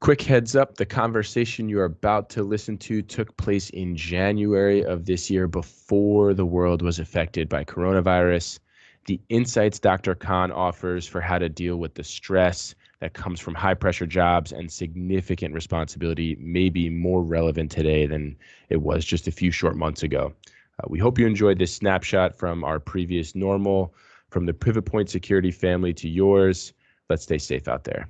Quick heads up, the conversation you're about to listen to took place in January of this year before the world was affected by coronavirus. The insights Dr. Kahn offers for how to deal with the stress that comes from high-pressure jobs and significant responsibility may be more relevant today than it was just a few short months ago. We hope you enjoyed this snapshot from our previous normal, from the Pivot Point Security family to yours. Let's stay safe out there.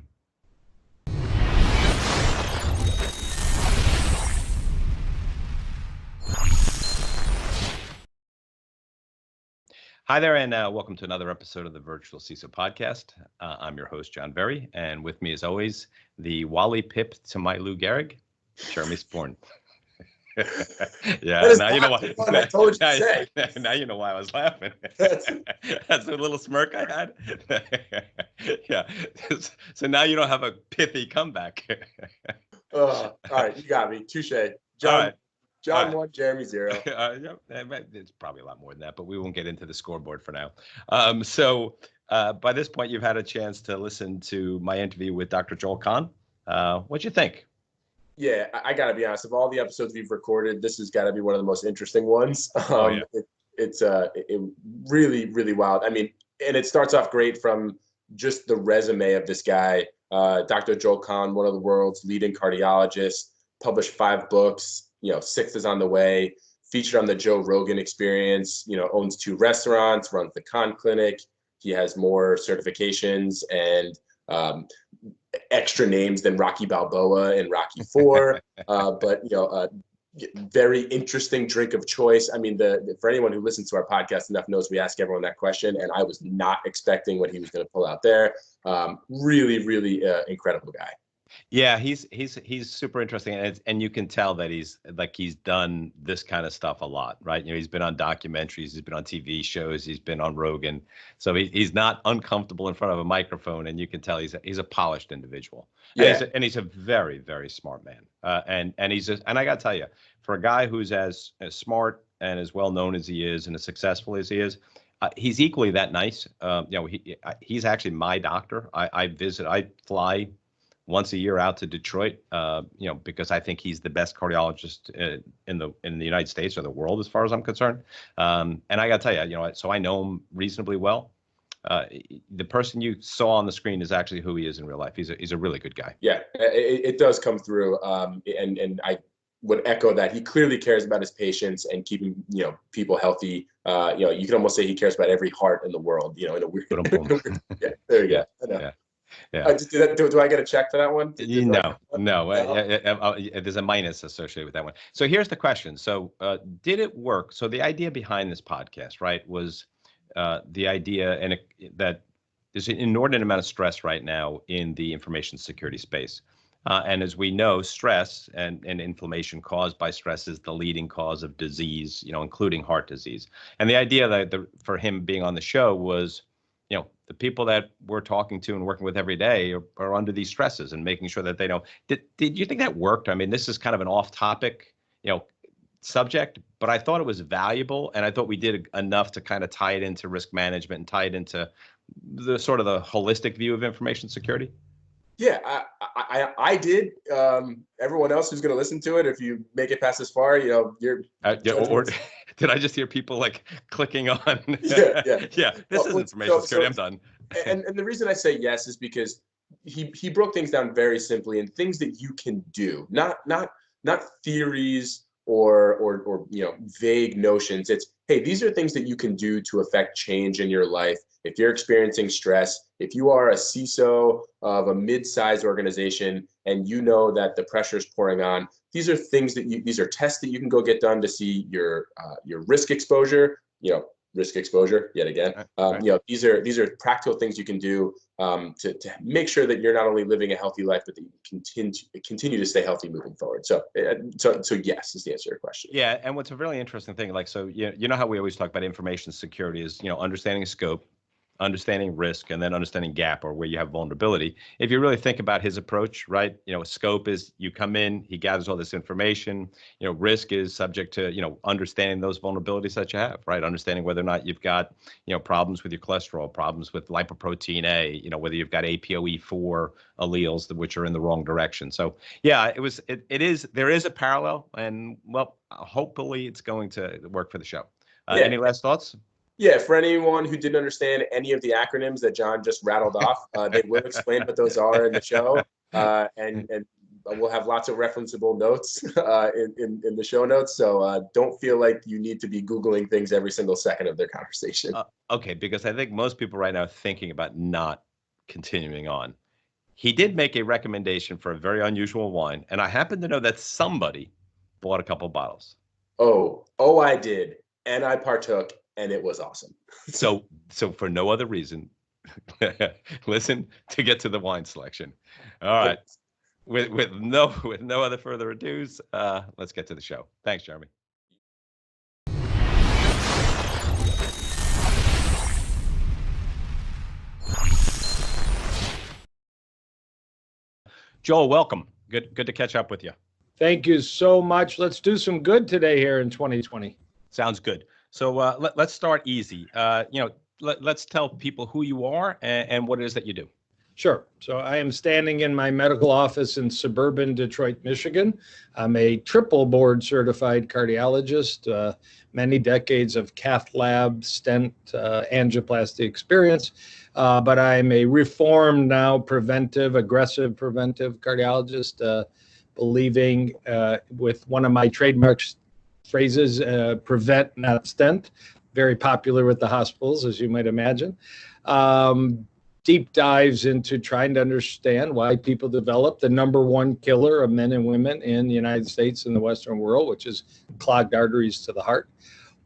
Hi there, and welcome to another episode of the Virtual CISO podcast. I'm your host, John Berry, and with me, as always, the Wally Pip to my Lou Gehrig, Jeremy Sporn. Yeah, now you know why. I told you to say. Now you know why I was laughing. That's a little smirk I had. Yeah. So now you don't have a pithy comeback. All right, you got me. Touche. John. John 1, Jeremy 0. It's probably a lot more than that, but we won't get into the scoreboard for now. So by this point, you've had a chance to listen to my interview with Dr. Joel Kahn. What'd you think? Yeah, I got to be honest. Of all the episodes we've recorded, this has got to be one of the most interesting ones. It's really, really wild. I mean, and it starts off great from just the resume of this guy, Dr. Joel Kahn, one of the world's leading cardiologists, published 5 books. 6th is on the way, featured on the Joe Rogan Experience, owns 2 restaurants, runs the Kahn Clinic. He has more certifications and extra names than Rocky Balboa and Rocky 4. But very interesting drink of choice. I mean, for anyone who listens to our podcast enough knows we ask everyone that question, and I was not expecting what he was going to pull out there. Really, really incredible guy. Yeah, he's super interesting, and you can tell that he's done this kind of stuff a lot, right? He's been on documentaries, he's been on TV shows, he's been on Rogan, so he's not uncomfortable in front of a microphone, and you can tell he's a polished individual. Yeah, and he's a very, very smart man, and I got to tell you, for a guy who's as smart and as well known as he is and as successful as he is. He's equally that nice. He's actually my doctor. I fly once a year out to Detroit, because I think he's the best cardiologist in the United States or the world, as far as I'm concerned. And I got to tell you, so I know him reasonably well. The person you saw on the screen is actually who he is in real life. He's a really good guy. Yeah, it does come through, and I would echo that. He clearly cares about his patients and keeping people healthy. You can almost say he cares about every heart in the world. In a weird. Yeah, there you go. Yeah. Yeah. Do I get a check for that one? No. There's a minus associated with that one. So here's the question. So did it work? So the idea behind this podcast, right, was the idea that there's an inordinate amount of stress right now in the information security space. And as we know, stress and inflammation caused by stress is the leading cause of disease, including heart disease. And the idea that for him being on the show was, the people that we're talking to and working with every day are under these stresses and making sure that they know. Did you think that worked? I mean, this is kind of an off-topic, subject, but I thought it was valuable, and I thought we did enough to kind of tie it into risk management and tie it into the sort of the holistic view of information security. Yeah, I did. Everyone else who's going to listen to it, if you make it past this far, you're. Or did I just hear people clicking on? Yeah. This is information security. I'm done. And the reason I say yes is because he broke things down very simply and things that you can do, not theories or vague notions. It's, hey, these are things that you can do to affect change in your life. If you're experiencing stress, if you are a CISO of a mid-sized organization and you know that the pressure is pouring on, these are things these are tests that you can go get done to see your risk exposure. Risk exposure yet again. Right. These are practical things you can do to make sure that you're not only living a healthy life, but that you continue to stay healthy moving forward. So yes is the answer to your question. Yeah, and what's a really interesting thing, so you know how we always talk about information security is understanding scope, understanding risk, and then understanding gap or where you have vulnerability. If you really think about his approach, right, scope is you come in, he gathers all this information. Risk is subject to, understanding those vulnerabilities that you have, right? Understanding whether or not you've got, problems with your cholesterol, problems with lipoprotein A, whether you've got APOE4 alleles which are in the wrong direction. So yeah, there is a parallel, and well, hopefully it's going to work for the show. Any last thoughts? Yeah, for anyone who didn't understand any of the acronyms that John just rattled off, they will explain what those are in the show, and we'll have lots of referenceable notes in the show notes. So don't feel like you need to be Googling things every single second of their conversation. Okay, because I think most people right now are thinking about not continuing on. He did make a recommendation for a very unusual wine, and I happen to know that somebody bought a couple bottles. Oh, I did, and I partook. And it was awesome. So for no other reason, listen to get to the wine selection. All right. With no other further ados, let's get to the show. Thanks, Jeremy. Joel, welcome. Good to catch up with you. Thank you so much. Let's do some good today here in 2020. Sounds good. So let's start easy. Let's tell people who you are and what it is that you do. Sure. So I am standing in my medical office in suburban Detroit, Michigan. I'm a triple board certified cardiologist, many decades of cath lab, stent, angioplasty experience. But I'm a reformed now aggressive preventive cardiologist, believing with one of my trademarks phrases, prevent, not stent, very popular with the hospitals, as you might imagine. Deep dives into trying to understand why people develop the number one killer of men and women in the United States and the Western world, which is clogged arteries to the heart.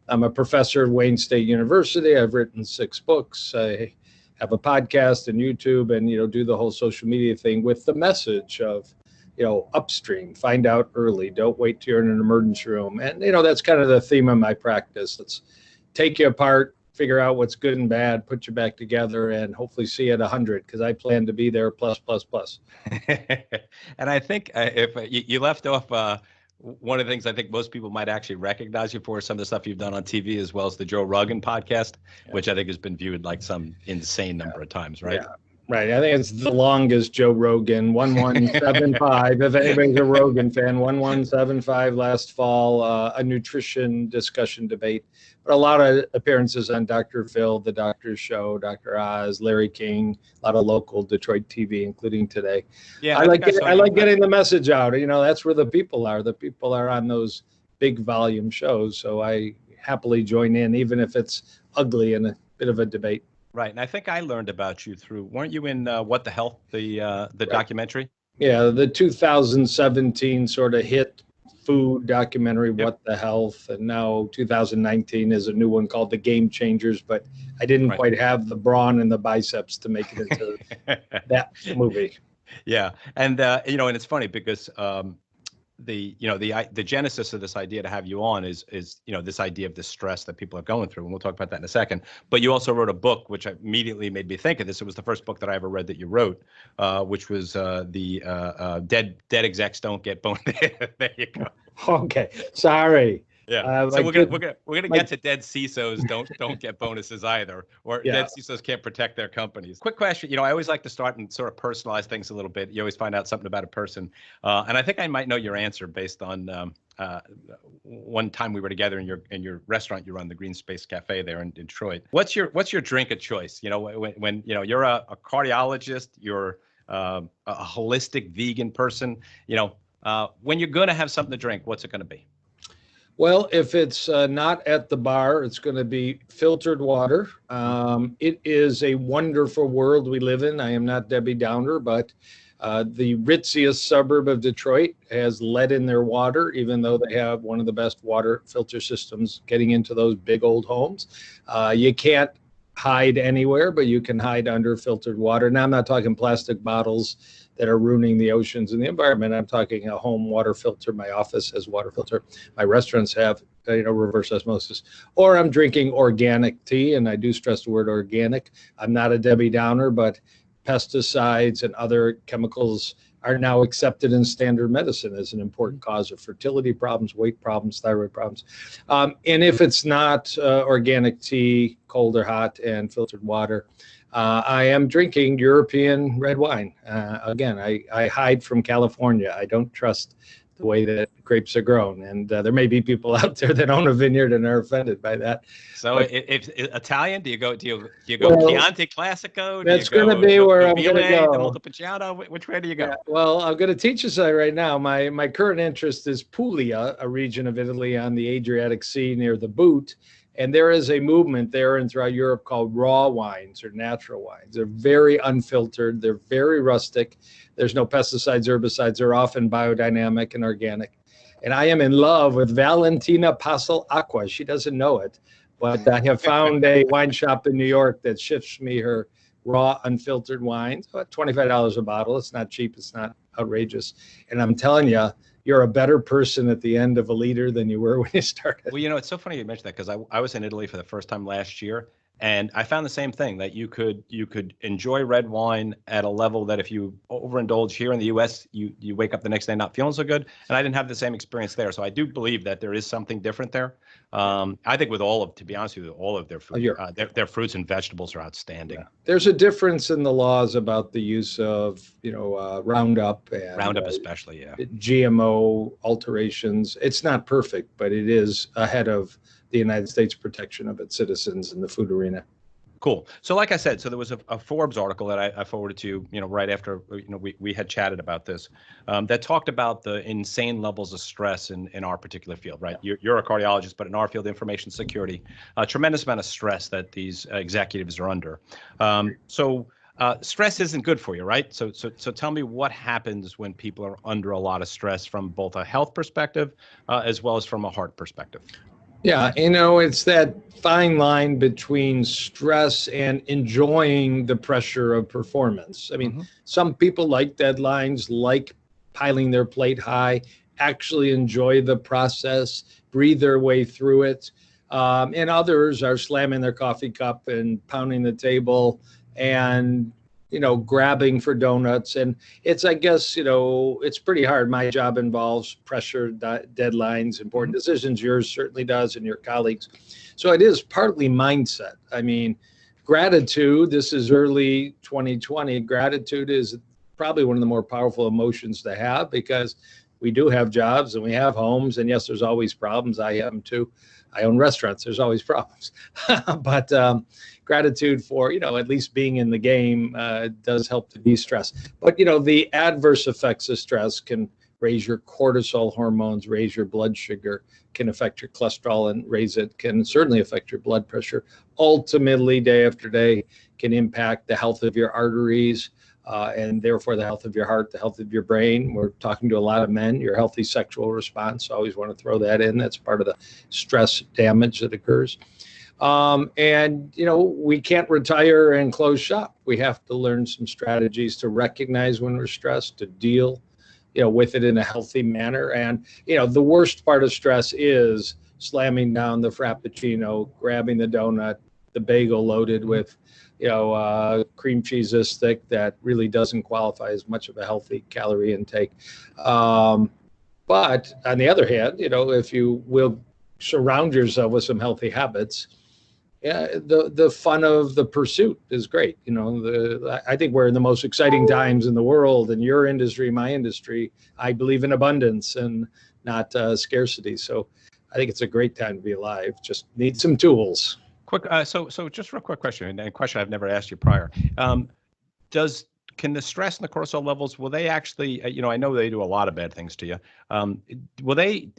I'm a professor at Wayne State University. I've written 6 books. I have a podcast and YouTube, and do the whole social media thing with the message of upstream, find out early, don't wait till you're in an emergency room. And, that's kind of the theme of my practice. Let's take you apart, figure out what's good and bad, put you back together, and hopefully see you at 100, because I plan to be there plus. And I think if you left off one of the things I think most people might actually recognize you for, some of the stuff you've done on TV, as well as the Joe Rogan podcast, which I think has been viewed like some insane number of times, right? Yeah. Right. I think it's the longest Joe Rogan, 1175. If anybody's a Rogan fan, 1175 last fall, a nutrition discussion debate. But a lot of appearances on Dr. Phil, The Doctor's Show, Dr. Oz, Larry King, a lot of local Detroit TV, including today. Yeah, I like getting the message out. That's where the people are. The people are on those big volume shows. So I happily join in, even if it's ugly and a bit of a debate. Right, and I think I learned about you through, weren't you in What the Health, the documentary? Yeah, the 2017 sort of hit food documentary, yep. What the Health, and now 2019 is a new one called The Game Changers, but I didn't quite have the brawn and the biceps to make it into that movie. Yeah, and and it's funny because the genesis of this idea to have you on is this idea of the stress that people are going through, and we'll talk about that in a second. But you also wrote a book, which immediately made me think of this. It was the first book that I ever read that you wrote, which was the dead execs don't get bonus. There you go. Okay, sorry. Yeah. So we're gonna get to dead CISOs don't get bonuses either, or dead CISOs can't protect their companies. Quick question. I always like to start and sort of personalize things a little bit. You always find out something about a person, and I think I might know your answer based on one time we were together in your restaurant you run, the Green Space Cafe there in Detroit. What's your drink of choice? When you're a cardiologist, you're a holistic vegan person. When you're gonna have something to drink, what's it gonna be? Well, if it's not at the bar, it's going to be filtered water. It is a wonderful world we live in. I am not Debbie Downer, but the ritziest suburb of Detroit has lead in their water, even though they have one of the best water filter systems getting into those big old homes. You can't hide anywhere, but you can hide under filtered water. Now, I'm not talking plastic bottles that are ruining the oceans and the environment. I'm talking a home water filter. My office has water filter. My restaurants have reverse osmosis, or I'm drinking organic tea, and I do stress the word organic. I'm not a Debbie Downer, but pesticides and other chemicals are now accepted in standard medicine as an important cause of fertility problems, weight problems, thyroid problems. And if it's not organic tea, cold or hot, and filtered water, I am drinking European red wine. Again, I hide from California. I don't trust the way that grapes are grown. And there may be people out there that own a vineyard and are offended by that. So if Italian, do you go Well, Chianti Classico? That's going to be where I'm going to go. The Montepulciano? Which way do you go? Yeah, well, I'm going to teach you something right now. My current interest is Puglia, a region of Italy on the Adriatic Sea near the Boot. And there is a movement there and throughout Europe called raw wines or natural wines. They're very unfiltered. They're very rustic. There's no pesticides, herbicides. They're often biodynamic and organic. And I am in love with Valentina Passel Acqua. She doesn't know it, but I have found a wine shop in New York that ships me her raw, unfiltered wines, about $25 a bottle. It's not cheap. It's not outrageous. And I'm telling you, you're a better person at the end of a liter than you were when you started. Well, it's so funny you mentioned that, because I was in Italy for the first time last year, and I found the same thing, that you could enjoy red wine at a level that if you overindulge here in the U.S., you wake up the next day not feeling so good. And I didn't have the same experience there. So I do believe that there is something different there. I think to be honest with you, all of their food, their fruits and vegetables are outstanding. Yeah. There's a difference in the laws about the use of, Roundup and Roundup especially, yeah. GMO alterations. It's not perfect, but it is ahead of the United States protection of its citizens in the food arena. Cool. So like I said, so there was a Forbes article that I forwarded to you, right after we had chatted about this, that talked about the insane levels of stress in our particular field, right? Yeah. You're a cardiologist, but in our field, information security, a tremendous amount of stress that these executives are under. So stress isn't good for you, right? So tell me what happens when people are under a lot of stress from both a health perspective as well as from a heart perspective. Yeah, it's that fine line between stress and enjoying the pressure of performance. I mean, some people like deadlines, like piling their plate high, actually enjoy the process, breathe their way through it. And others are slamming their coffee cup and pounding the table and grabbing for donuts. And it's, I guess, it's pretty hard. My job involves pressure, deadlines, important decisions. Yours certainly does, and your colleagues. So it is partly mindset. I mean, gratitude, this is early 2020. Gratitude is probably one of the more powerful emotions to have, because we do have jobs and we have homes. And yes, there's always problems. I have them too. I own restaurants. There's always problems. But gratitude for, at least being in the game does help to de-stress. But, the adverse effects of stress can raise your cortisol hormones, raise your blood sugar, can affect your cholesterol and raise it, can certainly affect your blood pressure. Ultimately, day after day, can impact the health of your arteries, and therefore the health of your heart, the health of your brain. We're talking to a lot of men, your healthy sexual response. I always want to throw that in. That's part of the stress damage that occurs. And, we can't retire and close shop. We have to learn some strategies to recognize when we're stressed, to deal, with it in a healthy manner. And, the worst part of stress is slamming down the Frappuccino, grabbing the donut, the bagel loaded with, cream cheese this thick that really doesn't qualify as much of a healthy calorie intake. But on the other hand, if you will surround yourself with some healthy habits, the fun of the pursuit is great. I think we're in the most exciting times in the world, in your industry, my industry. I believe in abundance and not scarcity. So I think it's a great time to be alive. Just need some tools. Quick, so just a real quick question, and a question I've never asked you prior. Can the stress and the cortisol levels, will they actually, I know they do a lot of bad things to you. Will they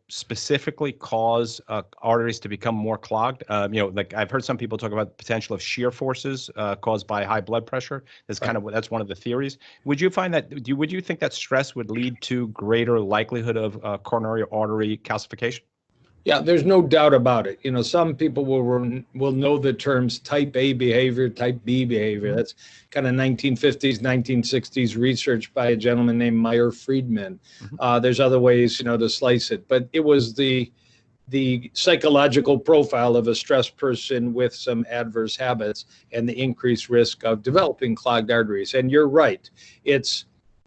specifically cause arteries to become more clogged? Like I've heard some people talk about the potential of shear forces caused by high blood pressure. That's one of the theories. Would you find that, would you think that stress would lead to greater likelihood of coronary artery calcification? Yeah, there's no doubt about it. Some people will know the terms type A behavior, type B behavior. That's kind of 1950s, 1960s research by a gentleman named Meyer Friedman. There's other ways, to slice it. But it was the the psychological profile of a stressed person with some adverse habits and the increased risk of developing clogged arteries. And you're right.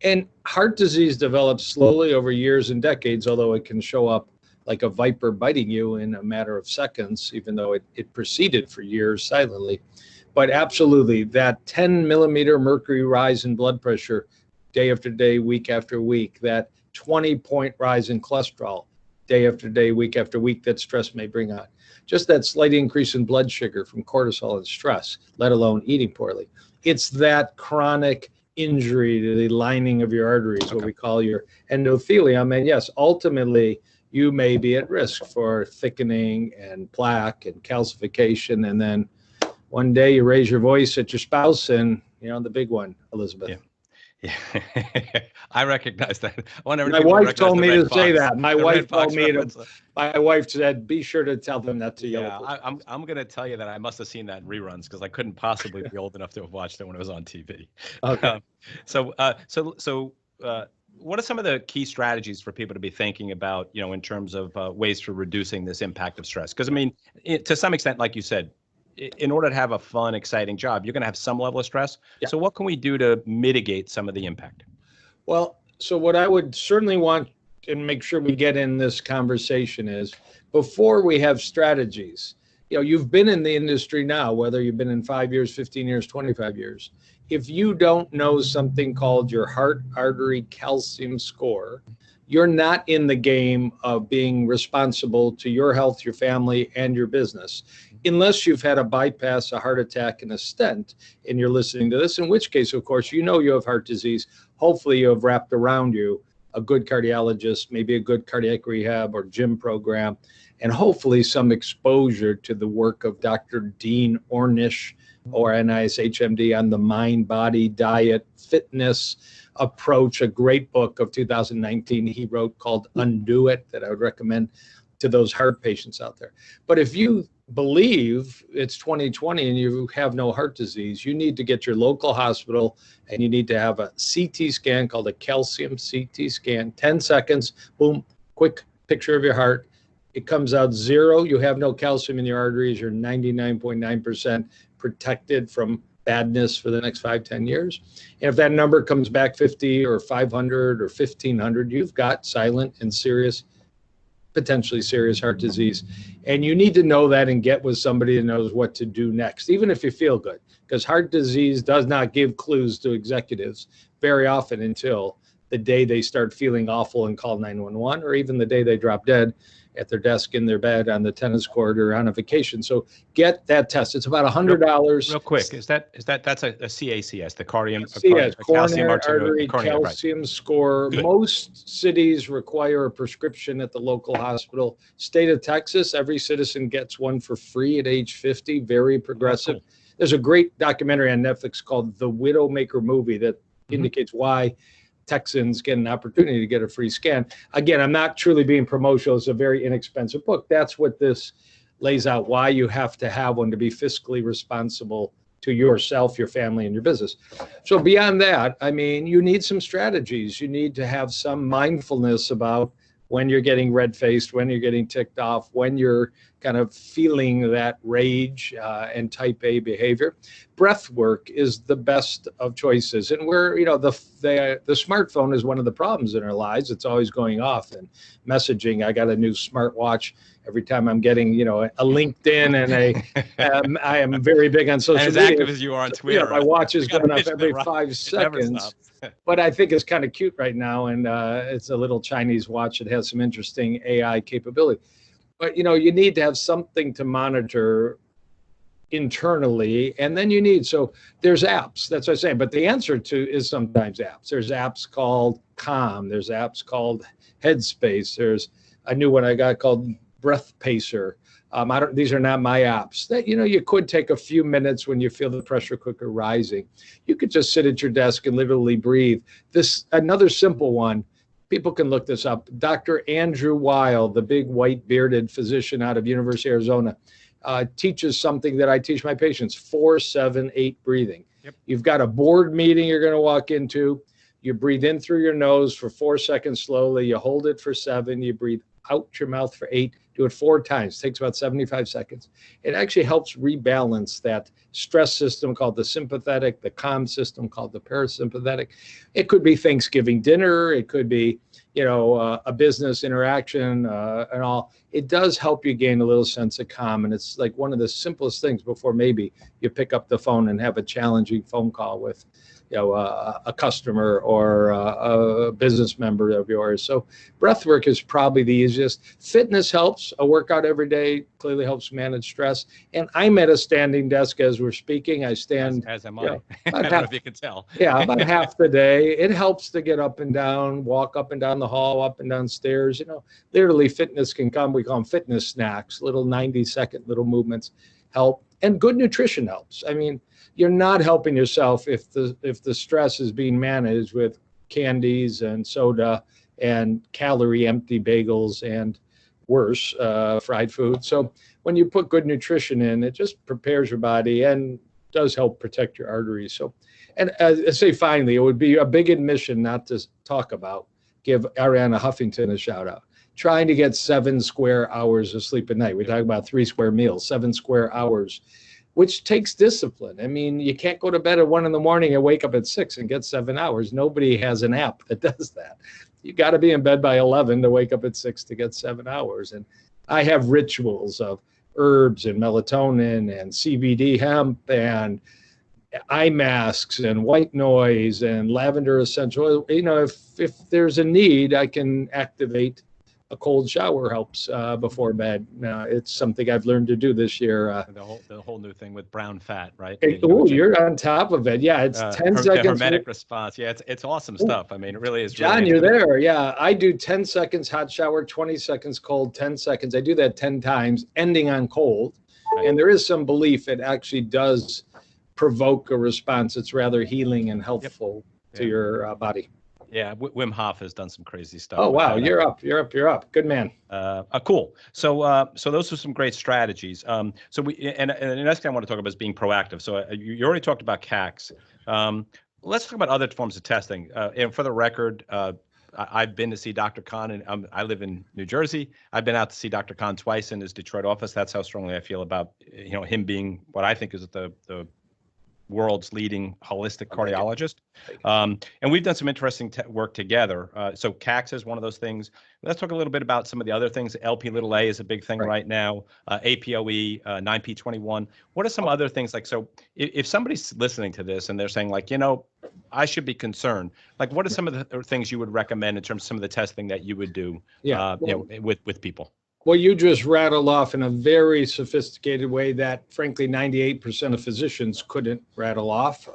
And heart disease develops slowly over years and decades, although it can show up like a viper biting you in a matter of seconds, even though it proceeded for years silently. But absolutely, that 10 millimeter mercury rise in blood pressure day after day, week after week, that 20-point rise in cholesterol day after day, week after week that stress may bring on. Just that slight increase in blood sugar from cortisol and stress, let alone eating poorly. It's that chronic injury to the lining of your arteries, what we call your endothelium. And yes, ultimately, you may be at risk for thickening and plaque and calcification. And then one day you raise your voice at your spouse and, the big one, Elizabeth. Yeah. Yeah, I recognize that. My wife told me to say that. My wife said, be sure to tell them that to you. Yeah, I'm going to tell you that I must have seen that in reruns because I couldn't possibly be old enough to have watched it when it was on TV. Okay. So what are some of the key strategies for people to be thinking about, in terms of ways for reducing this impact of stress? Because, to some extent, like you said, in order to have a fun, exciting job, you're going to have some level of stress. Yeah. So what can we do to mitigate some of the impact? Well, so what I would certainly want and make sure we get in this conversation is before we have strategies, you've been in the industry now, whether you've been in 5 years, 15 years, 25 years. If you don't know something called your heart artery calcium score, you're not in the game of being responsible to your health, your family, and your business, unless you've had a bypass, a heart attack, and a stent, and you're listening to this, in which case, of course, you have heart disease. Hopefully you have wrapped around you a good cardiologist, maybe a good cardiac rehab or gym program, and hopefully some exposure to the work of Dr. Dean Ornish or NISHMD on the mind, body, diet, fitness approach, a great book of 2019 he wrote called Undo It that I would recommend to those heart patients out there. But if you believe it's 2020 and you have no heart disease, you need to get your local hospital and you need to have a CT scan called a calcium CT scan, 10 seconds, boom, quick picture of your heart. It comes out 0. You have no calcium in your arteries. You're 99.9% protected from badness for the next 5-10 years. And if that number comes back 50 or 500 or 1500, you've got silent and serious, potentially serious heart disease. And you need to know that and get with somebody that knows what to do next, even if you feel good, because heart disease does not give clues to executives very often until the day they start feeling awful and call 911, or even the day they drop dead at their desk, in their bed, on the tennis court, or on a vacation. So get that test. It's about $100. Real quick, that's a CACS, the coronary artery calcium score. Good. Most cities require a prescription at the local hospital. State of Texas, every citizen gets one for free at age 50. Very progressive. Cool. There's a great documentary on Netflix called The Widowmaker Movie that indicates why Texans get an opportunity to get a free scan. Again, I'm not truly being promotional. It's a very inexpensive book. That's what this lays out, why you have to have one to be fiscally responsible to yourself, your family, and your business. So beyond that, you need some strategies. You need to have some mindfulness about when you're getting red-faced, when you're getting ticked off, when you're kind of feeling that rage and type A behavior. Breath work is the best of choices. And the smartphone is one of the problems in our lives. It's always going off and messaging. I got a new smartwatch. Every time I'm getting, a LinkedIn and I am very big on social media. As active as you are on Twitter. My watch is going off every 5 seconds. But I think it's kind of cute right now, and it's a little Chinese watch that has some interesting AI capability. But, you need to have something to monitor internally, and then there's apps. That's what I'm saying. But the answer is sometimes apps. There's apps called Calm. There's apps called Headspace. There's a new one I got called Breath Pacer. These are not my apps. That you could take a few minutes when you feel the pressure cooker rising. You could just sit at your desk and literally breathe. Another simple one. People can look this up. Dr. Andrew Weil, the big white bearded physician out of University of Arizona, teaches something that I teach my patients: 4-7-8 breathing. Yep. You've got a board meeting you're going to walk into. You breathe in through your nose for 4 seconds slowly. You hold it for 7. You breathe out your mouth for 8. Do it 4 times. Takes about 75 seconds. It actually helps rebalance that stress system called the sympathetic, the calm system called the parasympathetic. It could be Thanksgiving dinner. It could be, a business interaction and all. It does help you gain a little sense of calm. And it's like one of the simplest things before maybe you pick up the phone and have a challenging phone call with a customer or a business member of yours. So breath work is probably the easiest. Fitness helps. A workout every day clearly helps manage stress. And I'm at a standing desk as we're speaking. I stand. As am I. I don't know if you can tell. Yeah, about half the day. It helps to get up and down, walk up and down the hall, up and down stairs. Literally fitness can come. We call them fitness snacks, little 90-second little movements help. And good nutrition helps. I mean, you're not helping yourself if the stress is being managed with candies and soda and calorie empty bagels and worse, fried food. So when you put good nutrition in, it just prepares your body and does help protect your arteries. So, and I say finally, it would be a big admission not to talk about, give Ariana Huffington a shout out. Trying to get 7 square hours of sleep at night. We talk about 3 square meals, 7 square hours, which takes discipline. I mean, you can't go to bed at 1 a.m. and wake up at 6 and get 7 hours. Nobody has an app that does that. You got to be in bed by 11 to wake up at 6 to get 7 hours. And I have rituals of herbs and melatonin and CBD hemp and eye masks and white noise and lavender essential oil. If there's a need, I can activate. A cold shower helps before bed. It's something I've learned to do this year. The whole new thing with brown fat, right? You're on top of it. Yeah, it's 10 seconds. The Hermetic response. Yeah, it's awesome stuff. I mean, it really is. John, really you're there. Yeah, I do 10 seconds hot shower, 20 seconds cold, 10 seconds. I do that 10 times, ending on cold. Right. And there is some belief it actually does provoke a response. It's rather healing and helpful to your body. Yeah, Wim Hof has done some crazy stuff. Oh wow, you're up. Good man. Cool. So those are some great strategies. So the next thing I want to talk about is being proactive. So you already talked about CACs. Let's talk about other forms of testing. And for the record, I've been to see Dr. Kahn, and I live in New Jersey. I've been out to see Dr. Kahn twice in his Detroit office. That's how strongly I feel about him being what I think is the world's leading holistic cardiologist. And we've done some interesting work together. So CACs is one of those things. Let's talk a little bit about some of the other things. LP(a) is a big thing right now. APOE, 9P21. What are some other things so if somebody's listening to this and they're saying I should be concerned, what are some of the things you would recommend in terms of some of the testing that you would do with people? Well, you just rattled off in a very sophisticated way that, frankly, 98% of physicians couldn't rattle off,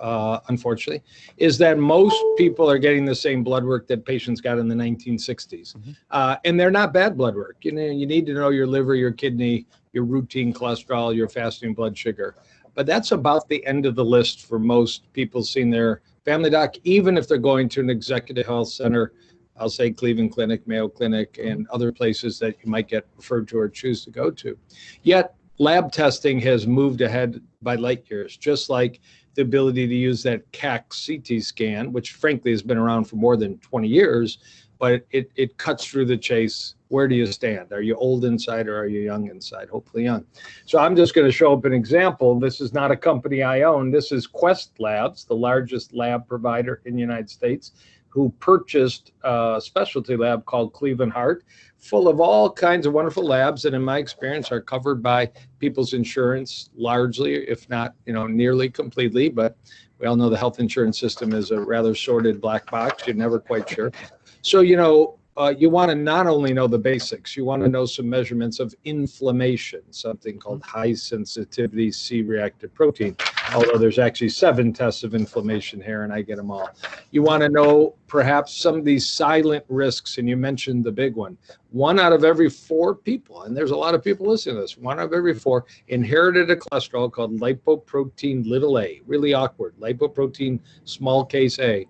unfortunately, is that most people are getting the same blood work that patients got in the 1960s. Mm-hmm. And they're not bad blood work. You need to know your liver, your kidney, your routine cholesterol, your fasting blood sugar. But that's about the end of the list for most people seeing their family doc, even if they're going to an executive health center. I'll say Cleveland Clinic, Mayo Clinic, and other places that you might get referred to or choose to go to. Yet lab testing has moved ahead by light years, just like the ability to use that CAC CT scan, which frankly has been around for more than 20 years, but it cuts through the chase. Where do you stand? Are you old inside or are you young inside? Hopefully young. So I'm just going to show up an example. This is not a company I own. This is Quest Labs, the largest lab provider in the United States, who purchased a specialty lab called Cleveland Heart, full of all kinds of wonderful labs that in my experience are covered by people's insurance largely, if not, nearly completely. But we all know the health insurance system is a rather sordid black box. You're never quite sure. So, you want to not only know the basics, you want to know some measurements of inflammation, something called high sensitivity C-reactive protein, although there's actually 7 tests of inflammation here and I get them all. You want to know perhaps some of these silent risks, and you mentioned the big one. 1 out of every 4 people, and there's a lot of people listening to this, 1 out of every 4 inherited a cholesterol called lipoprotein(a), really awkward, lipoprotein small case a.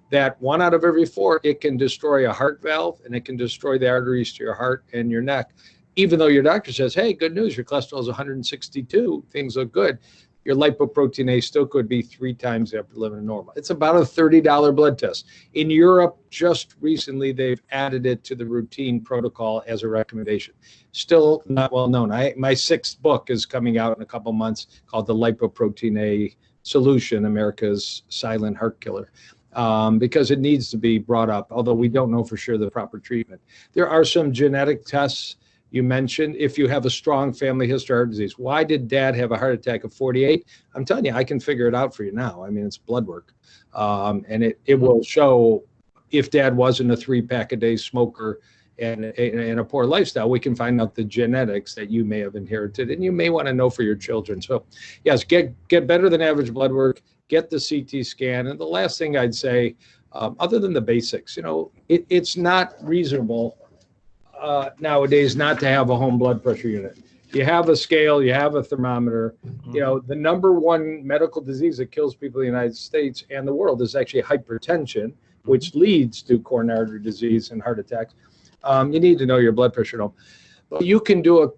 That 1 out of every 4, it can destroy a heart valve and it can destroy the arteries to your heart and your neck. Even though your doctor says, hey, good news, your cholesterol is 162, things look good. your lipoprotein(a) still could be 3 times the upper limit of normal. It's about a $30 blood test. In Europe, just recently, they've added it to the routine protocol as a recommendation. Still not well known. My 6th book is coming out in a couple months called The Lipoprotein(a) Solution, America's Silent Heart Killer, because it needs to be brought up, although we don't know for sure the proper treatment. There are some genetic tests you mentioned. If you have a strong family history of heart disease, why did dad have a heart attack at 48? I'm telling you, I can figure it out for you now. I mean, it's blood work. And it will show if dad wasn't a 3-pack a day smoker and a poor lifestyle, we can find out the genetics that you may have inherited and you may want to know for your children. So yes, get better than average blood work, get the CT scan. And the last thing I'd say, other than the basics, it's not reasonable nowadays not to have a home blood pressure unit. You have a scale, you have a thermometer. The number one medical disease that kills people in the United States and the world is actually hypertension, which leads to coronary artery disease and heart attacks. You need to know your blood pressure at home. But you can do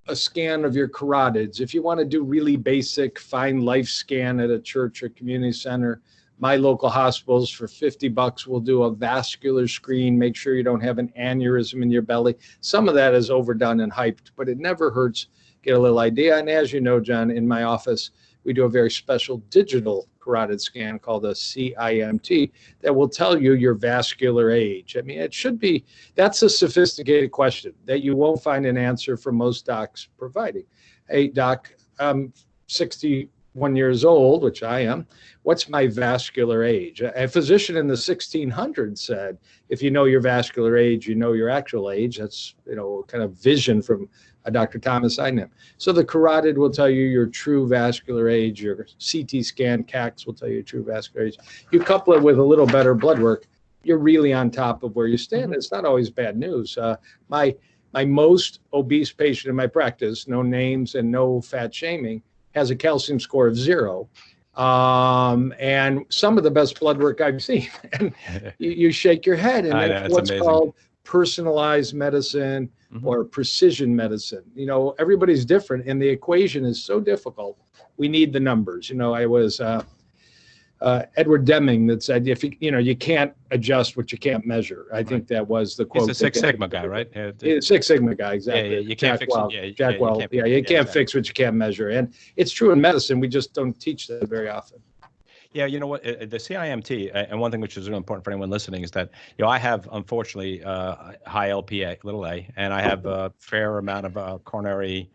a scan of your carotids. If you want to do really basic fine life scan at a church or community center, my local hospitals for $50 will do a vascular screen, make sure you don't have an aneurysm in your belly. Some of that is overdone and hyped, but it never hurts. Get a little idea. And as you know, John, in my office, we do a very special digital carotid scan called a CIMT that will tell you your vascular age. I mean, that's a sophisticated question that you won't find an answer from most docs providing. Hey, doc, I'm 61 years old, which I am. What's my vascular age? A physician in the 1600s said, if you know your vascular age, you know your actual age. That's, kind of vision from Dr. Thomas Einham. So the carotid will tell you your true vascular age. Your CT scan, CACs will tell you your true vascular age. You couple it with a little better blood work, you're really on top of where you stand. It's not always bad news. My most obese patient in my practice, no names and no fat shaming, has a calcium score of 0. And some of the best blood work I've seen. And you shake your head. And that's what's amazing. Called personalized medicine or precision medicine. Everybody's different and the equation is so difficult. We need the numbers. I was Edward Deming that said, if you can't adjust what you can't measure. I think that was the quote. He's a Six Sigma guy, right? Six Sigma guy, exactly. Yeah, you can't fix it. Jack Welch. You can't fix what you can't measure. And it's true in medicine. We just don't teach that very often. Yeah, you know what? The CIMT, and one thing which is really important for anyone listening is that, I have, unfortunately, high LPA, little a, and I have a fair amount of coronary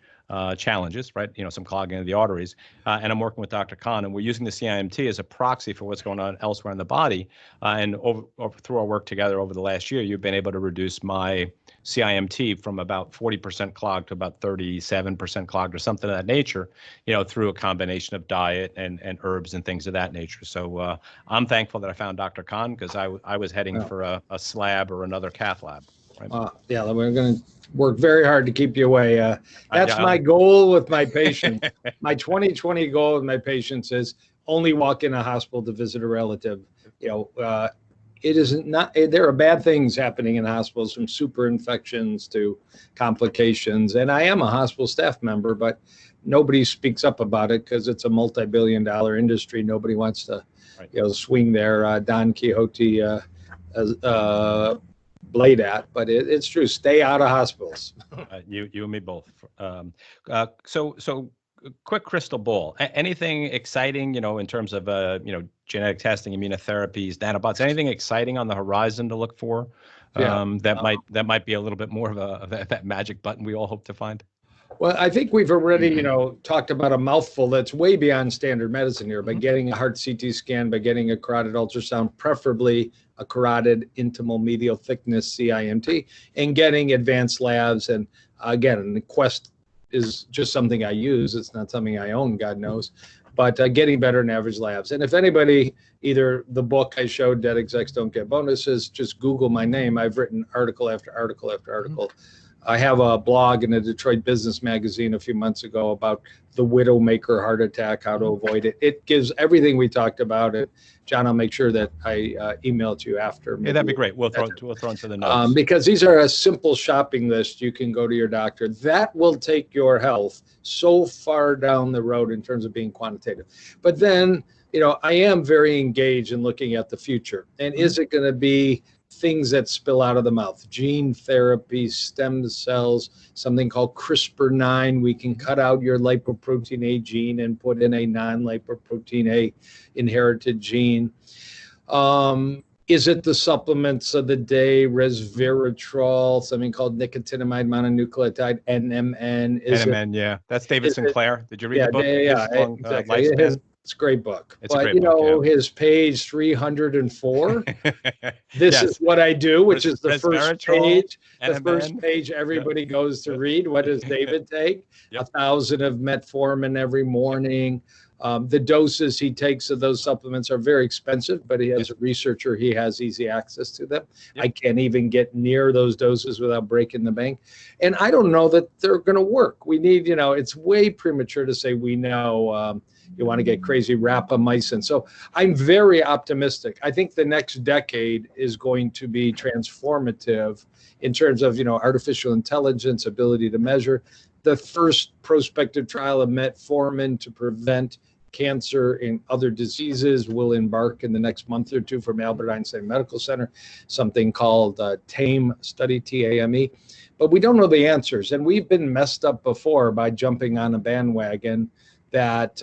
challenges, right? Some clogging of the arteries. And I'm working with Dr. Kahn, and we're using the CIMT as a proxy for what's going on elsewhere in the body. And through our work together over the last year, you've been able to reduce my CIMT from about 40% clogged to about 37% clogged or something of that nature, through a combination of diet and herbs and things of that nature. So I'm thankful that I found Dr. Kahn because I was heading for a slab or another cath lab. Right? Yeah, we're going to work very hard to keep you away. That's my goal with my patients. My 2020 goal with my patients is only walk in a hospital to visit a relative. It isn't not. There are bad things happening in hospitals, from super infections to complications. And I am a hospital staff member, but nobody speaks up about it because it's a multi-billion-dollar industry. Nobody wants to, swing their Don Quixote blade at. But it's true. Stay out of hospitals. You and me both. So. Quick crystal ball. Anything exciting, in terms of, genetic testing, immunotherapies, nanobots, anything exciting on the horizon to look for that might be a little bit more of that magic button we all hope to find? Well, I think we've already, talked about a mouthful that's way beyond standard medicine here by getting a heart CT scan, by getting a carotid ultrasound, preferably a carotid intimal medial thickness CIMT, and getting advanced labs. And again, the Quest is just something I use. It's not something I own, God knows, but getting better in average labs. And if anybody, either the book I showed, Dead Execs Don't Get Bonuses, just Google my name. I've written article after article after article I have a blog in the Detroit Business Magazine a few months ago about the widowmaker heart attack, how to avoid it. It gives everything we talked about. It, John, I'll make sure that I email it to you after. Yeah, that'd be great. We'll throw into the notes. Because these are a simple shopping list. You can go to your doctor. That will take your health so far down the road in terms of being quantitative. But then, I am very engaged in looking at the future. And is it going to be things that spill out of the mouth, gene therapy, stem cells, something called CRISPR-9. We can cut out your lipoprotein A gene and put in a non-lipoprotein A inherited gene. Is it the supplements of the day, resveratrol, something called nicotinamide mononucleotide, NMN? NMN, yeah. That's David Sinclair. Did you read the book? Yeah, exactly. It's a great book. It's a great book, his page 304, this is what I do, which is the first page. The first page everybody goes to read. What does David take? 1,000 of metformin every morning. The doses he takes of those supplements are very expensive, but he has a researcher. He has easy access to them. I can't even get near those doses without breaking the bank. And I don't know that they're going to work. We need, it's way premature to say we know. You want to get crazy rapamycin. So I'm very optimistic. I think the next decade is going to be transformative in terms of, artificial intelligence, ability to measure. The first prospective trial of metformin to prevent cancer and other diseases will embark in the next month or two from Albert Einstein Medical Center, something called TAME study, TAME. But we don't know the answers. And we've been messed up before by jumping on a bandwagon that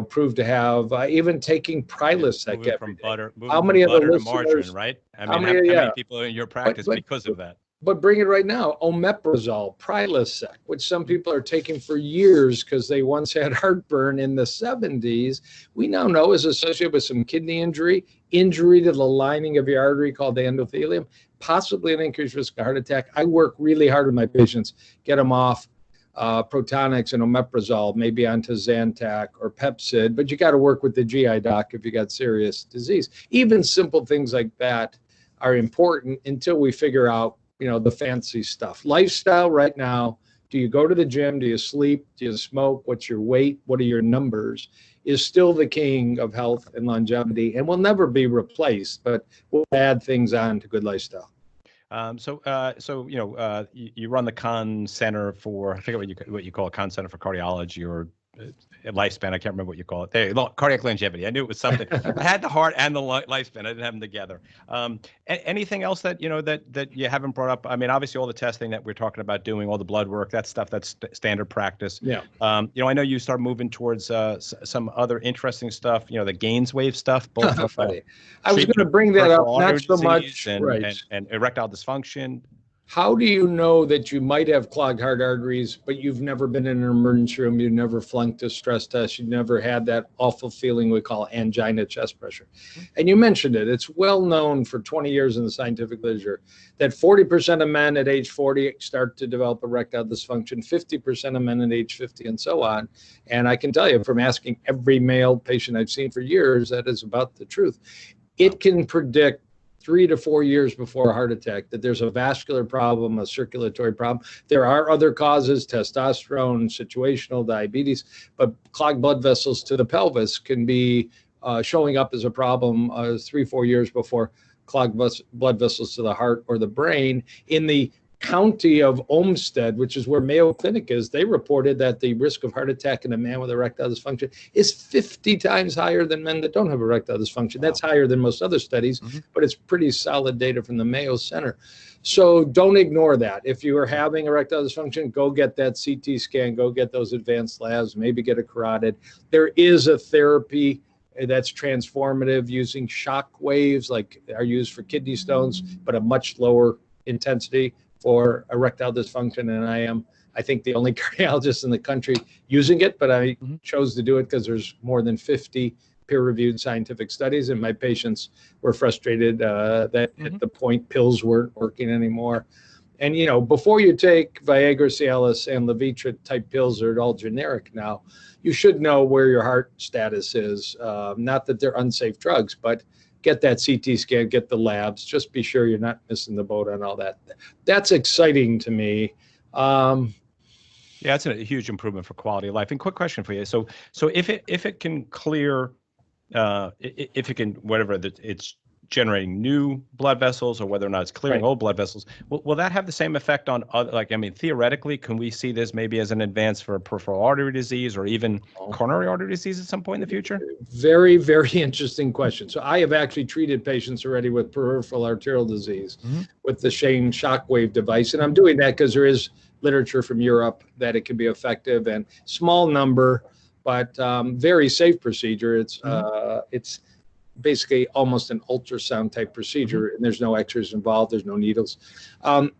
proved to have even taking Prilosec from butter, how many from butter of the to margarine, right? I mean, how many people in your practice because of that? But bring it right now, omeprazole, Prilosec, which some people are taking for years because they once had heartburn in the 70s, we now know is associated with some kidney injury to the lining of your artery called the endothelium, possibly an increased risk of heart attack. I work really hard with my patients, get them off Protonix and omeprazole, maybe onto Zantac or Pepcid, but you got to work with the GI doc if you got serious disease. Even simple things like that are important until we figure out, the fancy stuff. Lifestyle right now, do you go to the gym? Do you sleep? Do you smoke? What's your weight? What are your numbers? Is still the king of health and longevity and will never be replaced, but we'll add things on to good lifestyle. You run the Kahn Center for, I forget what you call it, Kahn Center for Cardiology or lifespan. I can't remember what you call it. There, cardiac longevity. I knew it was something. I had the heart and the lifespan. I didn't have them together. Anything else that that you haven't brought up? I mean, obviously all the testing that we're talking about doing, all the blood work, that stuff, that's standard practice. Yeah. I know you start moving towards some other interesting stuff. The Gaines wave stuff. Both I was going to bring that up. Not so much. And erectile dysfunction. How do you know that you might have clogged heart arteries, but you've never been in an emergency room, you've never flunked a stress test, you've never had that awful feeling we call angina chest pressure? And you mentioned it. It's well known for 20 years in the scientific literature that 40% of men at age 40 start to develop erectile dysfunction, 50% of men at age 50, and so on. And I can tell you from asking every male patient I've seen for years, that is about the truth. It can predict 3 to 4 years before a heart attack that there's a vascular problem, a circulatory problem. There are other causes, testosterone, situational, diabetes, but clogged blood vessels to the pelvis can be showing up as a problem 3-4 years before clogged blood vessels to the heart or the brain. In the county of Olmsted, which is where Mayo Clinic is, they reported that the risk of heart attack in a man with erectile dysfunction is 50 times higher than men that don't have erectile dysfunction. That's higher than most other studies, but it's pretty solid data from the Mayo Center. So don't ignore that. If you are having erectile dysfunction, go get that CT scan, go get those advanced labs, maybe get a carotid. There is a therapy that's transformative using shock waves like are used for kidney stones, but a much lower intensity for erectile dysfunction, and I think the only cardiologist in the country using it, but I chose to do it because there's more than 50 peer-reviewed scientific studies, and my patients were frustrated that at the point pills weren't working anymore. And before you take Viagra, Cialis, and Levitra type pills, they're all generic now, you should know where your heart status is. Not that they're unsafe drugs, but get that CT scan, get the labs, just be sure you're not missing the boat on all that. That's exciting to me. Yeah, it's a huge improvement for quality of life. And quick question for you. So if it can clear, if it can, whatever it's generating new blood vessels, or whether or not it's clearing old blood vessels, will that have the same effect on other, like, I mean, theoretically, can we see this maybe as an advance for peripheral artery disease or even coronary artery disease at some point in the future? Very, very interesting question. So I have actually treated patients already with peripheral arterial disease with the Shane shockwave device. And I'm doing that because there is literature from Europe that it can be effective, and small number, but very safe procedure. It's basically almost an ultrasound type procedure, and there's no X-rays involved, there's no needles.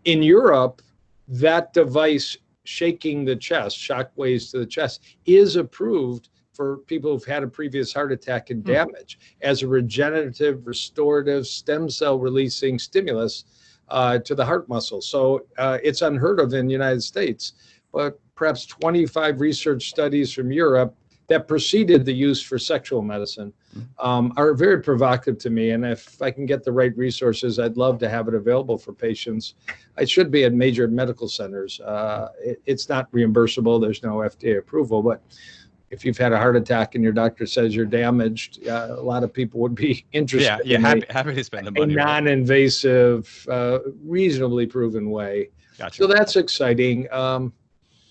In Europe, that device shaking the chest, shock waves to the chest, is approved for people who've had a previous heart attack and damage as a regenerative, restorative, stem cell releasing stimulus to the heart muscle. So it's unheard of in the United States, but perhaps 25 research studies from Europe that preceded the use for sexual medicine are very provocative to me. And if I can get the right resources, I'd love to have it available for patients. It should be at major medical centers. It's not reimbursable. There's no FDA approval, but if you've had a heart attack and your doctor says you're damaged, a lot of people would be interested. Yeah, happy to spend the money. A non-invasive, reasonably proven way. Gotcha. So that's exciting.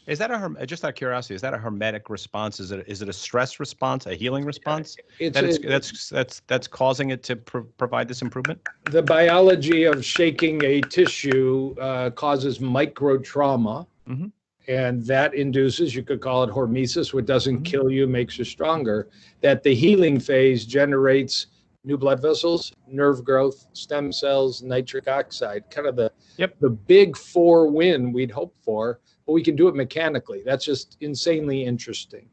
Is that just out of curiosity, is that a hermetic response? Is it a stress response, a healing response that's causing it to provide this improvement? The biology of shaking a tissue causes micro trauma, and that induces, you could call it hormesis, which doesn't kill you, makes you stronger. That the healing phase generates new blood vessels, nerve growth, stem cells, nitric oxide, kind of the big four win we'd hope for. But we can do it mechanically. That's just insanely interesting.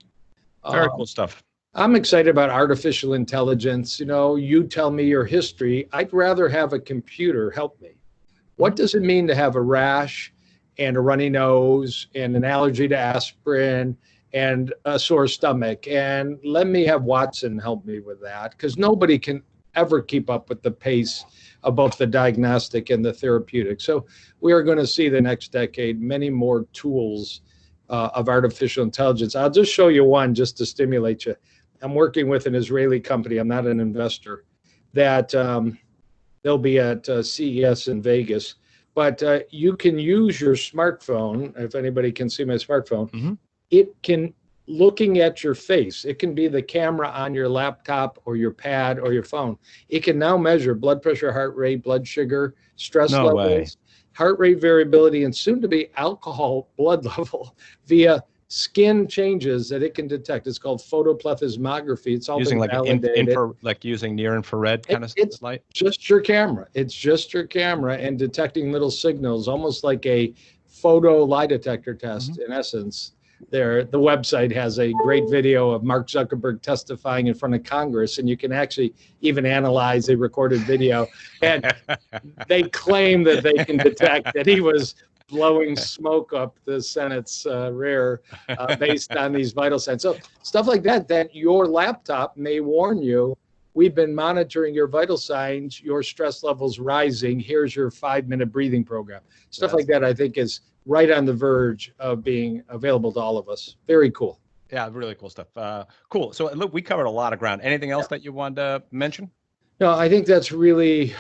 Very cool stuff. I'm excited about artificial intelligence. You know, you tell me your history. I'd rather have a computer help me. What does it mean to have a rash and a runny nose and an allergy to aspirin and a sore stomach? And let me have Watson help me with that, because nobody can ever keep up with the pace of both the diagnostic and the therapeutic. So we are going to see the next decade many more tools of artificial intelligence. I'll just show you one just to stimulate you. I'm working with an Israeli company. I'm not an investor. That they'll be at CES in Vegas. But you can use your smartphone, if anybody can see my smartphone, it can, looking at your face, it can be the camera on your laptop or your pad or your phone. It can now measure blood pressure, heart rate, blood sugar, stress levels, heart rate variability, and soon to be alcohol blood level via skin changes that it can detect. It's called photoplethysmography. It's all using been validated. like using near infrared kind of light. Just your camera. It's just your camera and detecting little signals, almost like a photo lie detector test in essence. The website has a great video of Mark Zuckerberg testifying in front of Congress, and you can actually even analyze a recorded video. And they claim that they can detect that he was blowing smoke up the Senate's rear based on these vital signs. So stuff like that your laptop may warn you, we've been monitoring your vital signs, your stress levels rising, here's your 5-minute breathing program. Stuff like that I think is right on the verge of being available to all of us. Very cool. Yeah, really cool stuff. Cool. So look, we covered a lot of ground. Anything else that you wanted to mention? No, I think that's really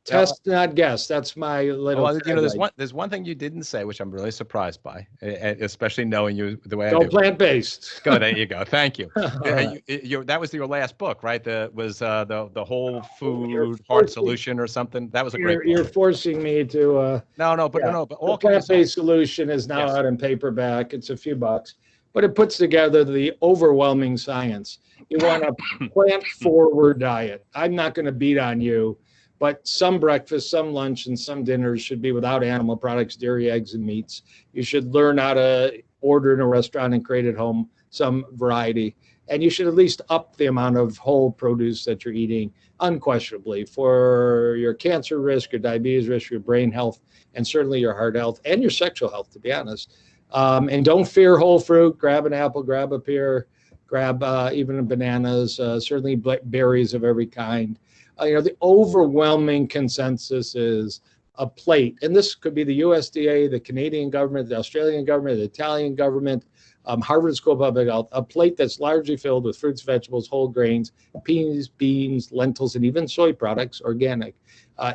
test, not guess. That's my little. Well, you know, there's one thing you didn't say, which I'm really surprised by, especially knowing you the way I do. do. Plant-based. Go, there you go. Thank you. That was your last book, right? The whole food heart solution or something. That was a great book. You're forcing me to. But all Plant-based solution is now out in paperback. It's a few bucks, but it puts together the overwhelming science. You want a plant-forward diet. I'm not going to beat on you, but some breakfast, some lunch, and some dinners should be without animal products, dairy, eggs, and meats. You should learn how to order in a restaurant and create at home some variety. And you should at least up the amount of whole produce that you're eating, unquestionably, for your cancer risk, your diabetes risk, your brain health, and certainly your heart health and your sexual health, to be honest. And don't fear whole fruit. Grab an apple, grab a pear, grab even bananas, certainly berries of every kind. The overwhelming consensus is a plate, and this could be the USDA, the Canadian government, the Australian government, the Italian government, Harvard School of Public Health, a plate that's largely filled with fruits, vegetables, whole grains, peas, beans, lentils, and even soy products, organic,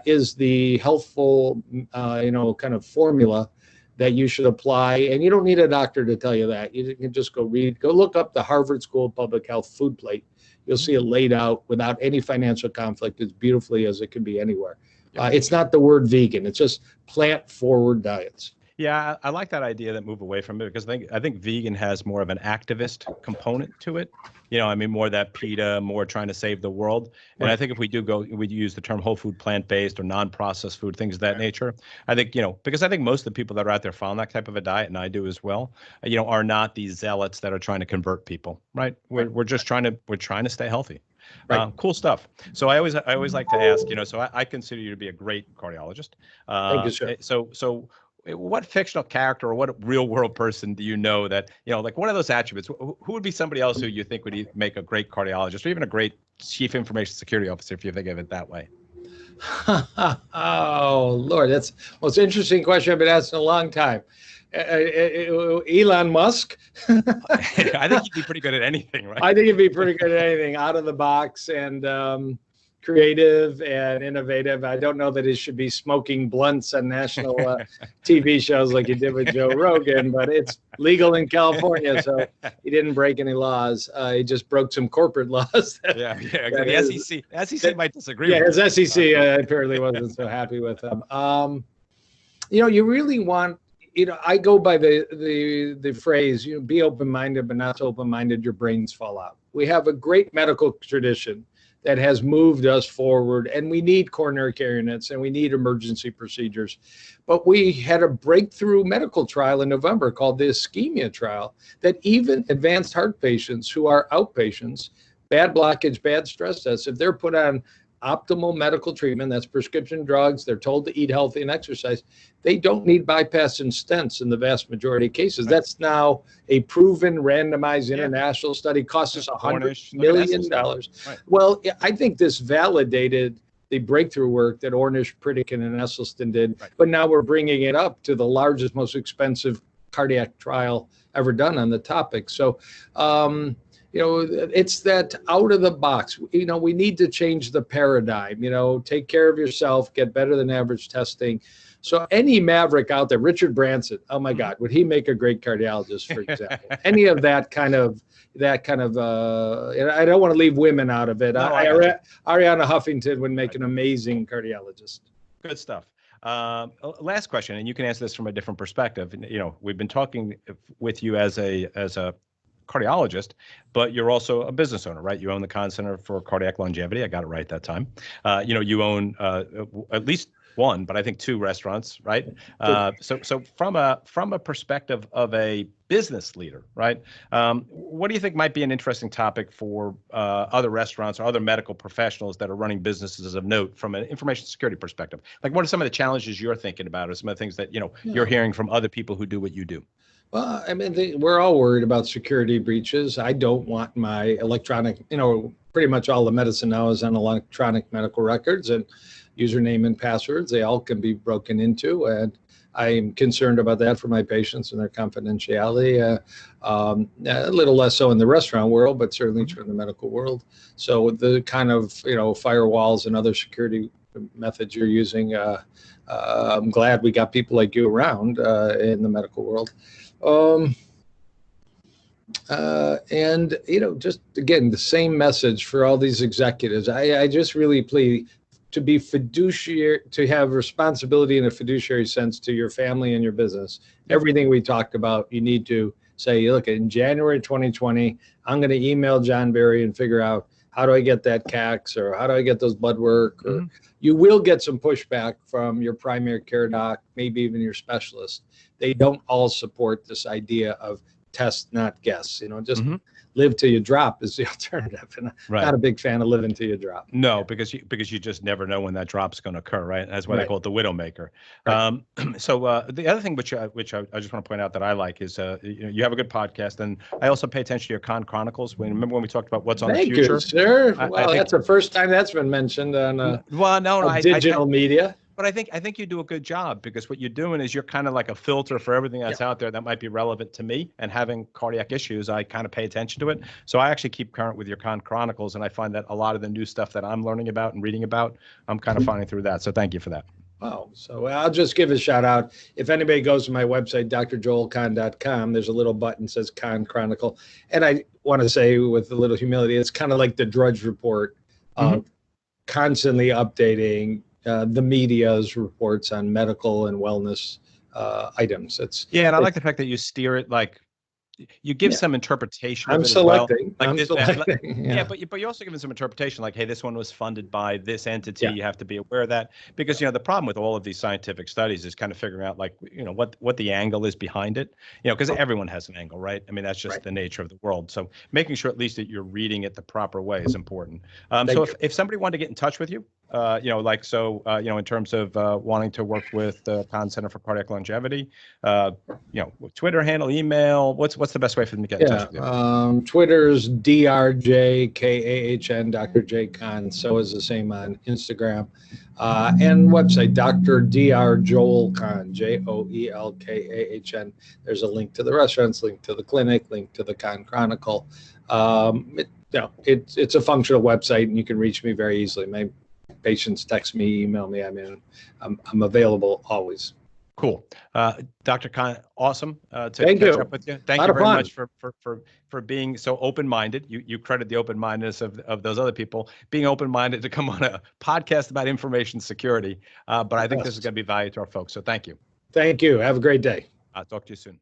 is the healthful, kind of formula that you should apply. And you don't need a doctor to tell you that. You can just go look up the Harvard School of Public Health food plate. You'll see it laid out without any financial conflict, as beautifully as it can be anywhere. It's not the word vegan. It's just plant-forward diets. Yeah, I like that idea that move away from it, because I think vegan has more of an activist component to it. More that PETA, more trying to save the world. And Right. I think if we use the term whole food, plant-based, or non-processed food, things of that nature, I think, because I think most of the people that are out there following that type of a diet, and I do as well, are not these zealots that are trying to convert people, right? We're just trying to stay healthy. Right. Cool stuff. So I always like to ask, so I consider you to be a great cardiologist. Thank you, sir. So what fictional character or what real world person do you know that, like one of those attributes, who would be somebody else who you think would make a great cardiologist, or even a great chief information security officer, if you think of it that way? Oh, Lord, that's the most interesting question I've been asked in a long time. Elon Musk. I think he'd be pretty good at anything, right? I think he'd be pretty good at anything, out of the box and creative and innovative. I don't know that he should be smoking blunts on national TV shows like he did with Joe Rogan, but it's legal in California, so he didn't break any laws. He just broke some corporate laws. The SEC might disagree. Yeah, with his SEC apparently wasn't so happy with him. You really want. I go by the phrase, be open-minded, but not so open-minded your brains fall out. We have a great medical tradition that has moved us forward, and we need coronary care units and we need emergency procedures. But we had a breakthrough medical trial in November called the ischemia trial, that even advanced heart patients who are outpatients, bad blockage, bad stress tests, if they're put on optimal medical treatment, that's prescription drugs, they're told to eat healthy and exercise, they don't need bypass and stents in the vast majority of cases. That's now a proven randomized international study, cost us $100 million. Right. Well, I think this validated the breakthrough work that Ornish, Pritikin, and Esselstyn did, but now we're bringing it up to the largest, most expensive cardiac trial ever done on the topic. So, it's that out of the box. We need to change the paradigm. Take care of yourself, get better than average testing. So any maverick out there, Richard Branson, oh my God, would he make a great cardiologist, for example? Any of that kind of, I don't want to leave women out of it. No, Ariana Huffington would make an amazing cardiologist. Good stuff. Last question, and you can answer this from a different perspective. We've been talking with you as a cardiologist, but you're also a business owner, right? You own the Kahn Center for Cardiac Longevity. I got it right that time. You own at least one, but I think two restaurants, right? So from a perspective of a business leader, right? What do you think might be an interesting topic for other restaurants or other medical professionals that are running businesses of note from an information security perspective? Like, what are some of the challenges you're thinking about, or some of the things that you're hearing from other people who do what you do? Well, we're all worried about security breaches. I don't want my electronic, pretty much all the medicine now is on electronic medical records and username and passwords. They all can be broken into, and I'm concerned about that for my patients and their confidentiality. A little less so in the restaurant world, but certainly true in the medical world. So the kind of, firewalls and other security methods you're using, I'm glad we got people like you around in the medical world. Just again, the same message for all these executives. I just really plead to be fiduciary, to have responsibility in a fiduciary sense to your family and your business. Everything we talked about, you need to say, look, in January 2020, I'm going to email John Berry and figure out, how do I get that CAX, or how do I get those blood work? Or you will get some pushback from your primary care doc, maybe even your specialist. They don't all support this idea of test, not guess. Just live till you drop is the alternative. And I'm not a big fan of living till you drop. No, because you just never know when that drop's going to occur, right? That's why they call it the widowmaker. Right. So the other thing which I just want to point out that I like is you have a good podcast, and I also pay attention to your Con Chronicles. Remember when we talked about what's on the future? Thank you, sir. Well, that's the first time that's been mentioned on digital media. But I think you do a good job, because what you're doing is you're kind of like a filter for everything that's out there that might be relevant to me. And having cardiac issues, I kind of pay attention to it. So I actually keep current with your Con Chronicles, and I find that a lot of the new stuff that I'm learning about and reading about, I'm kind of finding through that. So thank you for that. Wow. So I'll just give a shout out. If anybody goes to my website, drjoelkahn.com, there's a little button that says Con Chronicle. And I want to say with a little humility, it's kind of like the Drudge Report, constantly updating the media's reports on medical and wellness items. And I like the fact that you steer it like you give some interpretation. I'm of it selecting. As well. I'm selecting. But you're also giving some interpretation, like, hey, this one was funded by this entity. You have to be aware of that, because the problem with all of these scientific studies is kind of figuring out, like, what the angle is behind it. Because everyone has an angle, right? I mean, that's just the nature of the world. So making sure at least that you're reading it the proper way is important. So if somebody wanted to get in touch with you, in terms of wanting to work with the Kahn Center for Cardiac Longevity, Twitter handle, email, what's the best way for them to get in touch with you? Twitter's DRJKAHN, Dr. J Kahn. So is the same on Instagram, and website, Dr. Joel Kahn, JOELKAHN. There's a link to the restaurants, link to the clinic, link to the Kahn Chronicle. It's a functional website, and you can reach me very easily. My patients text me, email me. I mean, I'm available always. Cool. Dr. Kahn, awesome to catch up with you. Thank you very much for being so open-minded. You credit the open-mindedness of those other people, being open-minded to come on a podcast about information security. But I think this is going to be value to our folks. So thank you. Thank you. Have a great day. I'll talk to you soon.